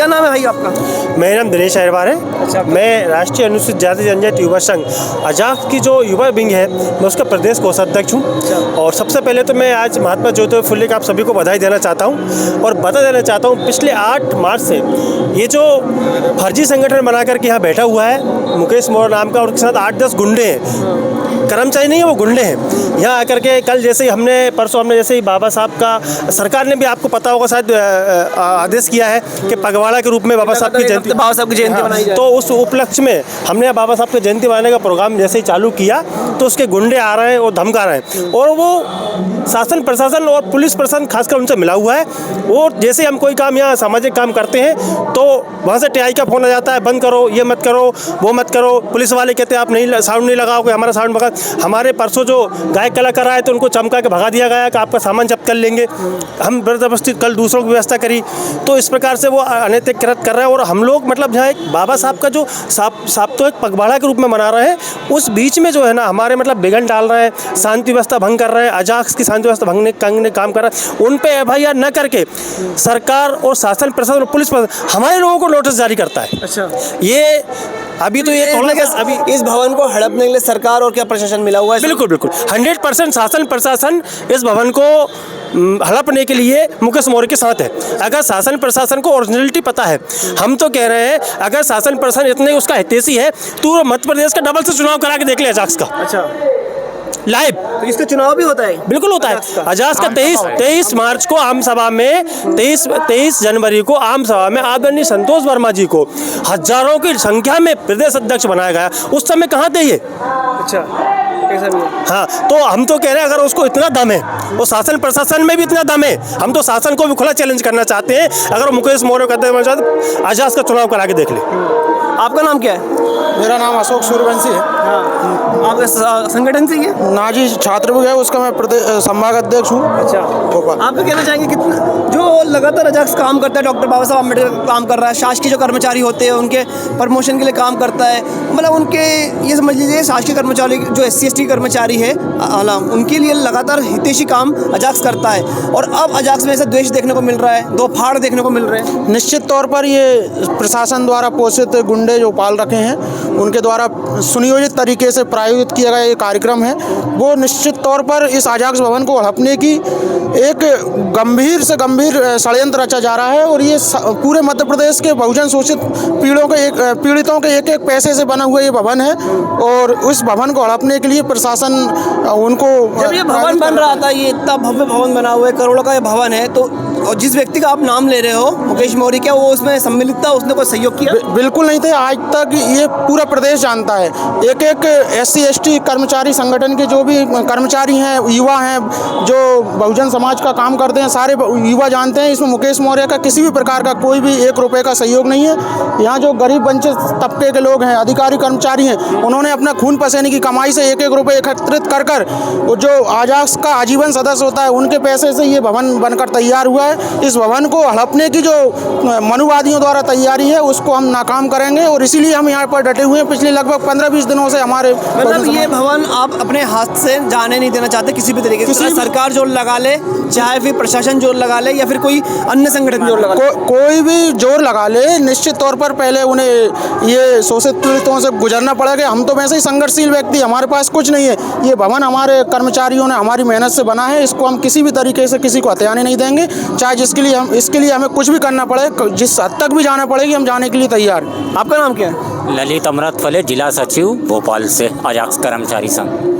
क्या नाम है भाई आपका? मेरा नाम दिनेश अहिरवार है। अच्छा। मैं राष्ट्रीय अनुसूचित जाति जनजाति युवा संघ अजाक्स की जो युवा विंग है, मैं उसका प्रदेश कोषाध्यक्ष हूँ। और सबसे पहले तो मैं आज महात्मा ज्योतिबा फुले का आप सभी को बधाई देना चाहता हूँ और बता देना चाहता हूँ, पिछले 8 मार्च से ये जो फर्जी संगठन बना करके यहाँ बैठा हुआ है मुकेश मौर्य नाम का, और उसके साथ 8-10 गुंडे हैं, कर्मचारी नहीं है वो गुंडे हैं। यहाँ आकर के कल जैसे ही परसों हमने जैसे ही बाबा साहब का सरकार ने भी आपको पता होगा शायद आदेश किया है कि पगवाड़ा के रूप में बाबा साहब की जयंती बनाई जाए। तो उस उपलक्ष्य में हमने बाबा साहब की जयंती मनाने का प्रोग्राम जैसे ही चालू किया तो उसके गुंडे आ रहे हैं और धमका रहे हैं, और वो शासन प्रशासन और पुलिस प्रशासन खासकर उनसे मिला हुआ है। और जैसे हम कोई काम यहाँ सामाजिक काम करते हैं तो वहाँ से टीआई का फ़ोन आ जाता है, बंद करो, ये मत करो, वो मत करो। पुलिस वाले कहते हैं आप नहीं साउंड नहीं लगाओगे, हमारा साउंड भगा। हमारे परसों जो गायक कलाकार आए तो उनको चमका के भगा दिया गया कि आपका सामान जब्त कर लेंगे। हम ज़बरदस्ती कल दूसरों की व्यवस्था करी। तो इस प्रकार से वो अनैतिक कृत्य कर रहे हैं। और हम लोग मतलब जहाँ एक बाबा साहब का जो साप्ताहिक पगवाड़ा के रूप में मना रहे हैं, उस बीच में जो है ना हमारे मतलब विघ्न डाल रहे हैं, शांति व्यवस्था भंग कर रहे हैं, अजाक्स की शांति व्यवस्था भंगने का काम कर रहे हैं। उन पे एफआईआर न करके सरकार और शासन प्रशासन और पुलिस प्रशासन हमारे लोगों को नोटिस जारी करता है। अच्छा, ये अभी तो ये थोड़ा सा अभी इस भवन को हड़पने के लिए सरकार और क्या प्रशासन मिला हुआ है? बिल्कुल 100% शासन प्रशासन इस भवन को हड़पने के लिए मुकेश मौर्य के साथ है। अगर शासन प्रशासन को ओरिजिनलिटी पता है, हम तो कह रहे हैं अगर शासन प्रशासन इतने उसका हितैषी है तो मध्य प्रदेश का डबल से चुनाव करा के देख ले अजाक्स का। अच्छा, लाइव तो इसका चुनाव भी होता है? बिल्कुल होता है। अजाक्स का 23 मार्च को आम सभा में 23 जनवरी को आम सभा में आदरणीय संतोष वर्मा जी को हजारों की संख्या में प्रदेश अध्यक्ष बनाया गया। उस समय कहाँ थे ये? अच्छा, ऐसा भी है। हाँ, तो हम तो कह रहे हैं अगर उसको इतना दम है और शासन प्रशासन में भी इतना दम है, हम तो शासन को भी खुला चैलेंज करना चाहते हैं। अगर मुकेश मौर्य कहते अजाक्स का चुनाव करा के देख ले। आपका नाम क्या है? मेरा नाम अशोक सूर्यवंशी है। हाँ, आपका संगठन से ही है? नाजी छात्र विंग है, उसका मैं प्रदेश संभाग अध्यक्ष हूँ। अच्छा, भोपाल। आप कहना चाहेंगे कितना जो लगातार अजाक्स काम करता है, डॉक्टर बाबा साहब अम्बेडकर काम कर रहा है, शासकीय जो कर्मचारी होते हैं उनके प्रमोशन के लिए काम करता है, मतलब उनके ये समझ लीजिए शासकीय कर्मचारी जो SC/ST कर्मचारी है उनके लिए लगातार हितैषी काम अजाक्स करता है, और अब अजाक्स में ऐसा द्वेष देखने को मिल रहा है, दो फाड़ देखने को मिल रहे हैं। निश्चित तौर पर ये प्रशासन द्वारा पोषित गुंडे जो पाल रखे हैं उनके द्वारा सुनियोजित तरीके से प्रायोजित किया गया ये कार्यक्रम है। वो निश्चित तौर पर इस अजाक्स भवन को हड़पने की एक गंभीर से गंभीर षड्यंत्र रचा जा रहा है, और ये पूरे मध्य प्रदेश के बहुजन शोषित पीड़ितों के एक एक पैसे से बना हुआ ये भवन है, और उस भवन को हड़पने के लिए प्रशासन उनको जब ये भवन बन रहा था, ये इतना भव्य भवन बना हुआ है, करोड़ों का ये भवन है, तो और जिस व्यक्ति का आप नाम ले रहे हो मुकेश मौर्य, क्या वो उसमें सम्मिलित था? उसने कोई सहयोग किया? बिल्कुल नहीं थे। आज तक ये पूरा प्रदेश जानता है। एक एक SC/ST कर्मचारी संगठन के जो भी कर्मचारी हैं, युवा हैं, जो बहुजन समाज का काम करते हैं, सारे युवा जानते हैं इसमें मुकेश मौर्य का किसी भी प्रकार का कोई भी 1 रुपये का सहयोग नहीं है। यहाँ जो गरीब वंचित तबके के लोग हैं, अधिकारी कर्मचारी हैं, उन्होंने अपना खून पसीने की कमाई से 1-1 रुपये एकत्रित कर जो अजाक्स का आजीवन सदस्य होता है उनके पैसे से ये भवन बनकर तैयार हुआ है। इस भवन को हड़पने की जो मनुवादियों द्वारा तैयारी है उसको हम नाकाम करेंगे, और इसीलिए हम यहाँ पर डटे हुए हैं। पिछले लगभग 15-20 दिनों से हमारे मतलब ये भवन आप अपने हाथ से जाने नहीं देना चाहते किसी भी तरीके से? सरकार जोर लगा ले, चाहे फिर प्रशासन जोर लगा ले, या फिर कोई अन्य संगठन जोर लगा ले, कोई भी जोर लगा ले, निश्चित तौर पर पहले उन्हें ये शोषित पीड़ितों से गुजरना पड़ेगा। हम तो वैसे ही संघर्षशील व्यक्ति, हमारे पास कुछ नहीं है। ये भवन हमारे कर्मचारियों ने हमारी मेहनत से बना है, इसको हम किसी भी तरीके से किसी को हथियाने नहीं देंगे, चाहे इसके लिए हमें कुछ भी करना पड़े, जिस हद तक भी जाना पड़ेगी हम जाने के लिए तैयार। आपका नाम क्या है? ललित अमृत फले, जिला सचिव भोपाल से, अजाक्स कर्मचारी संघ।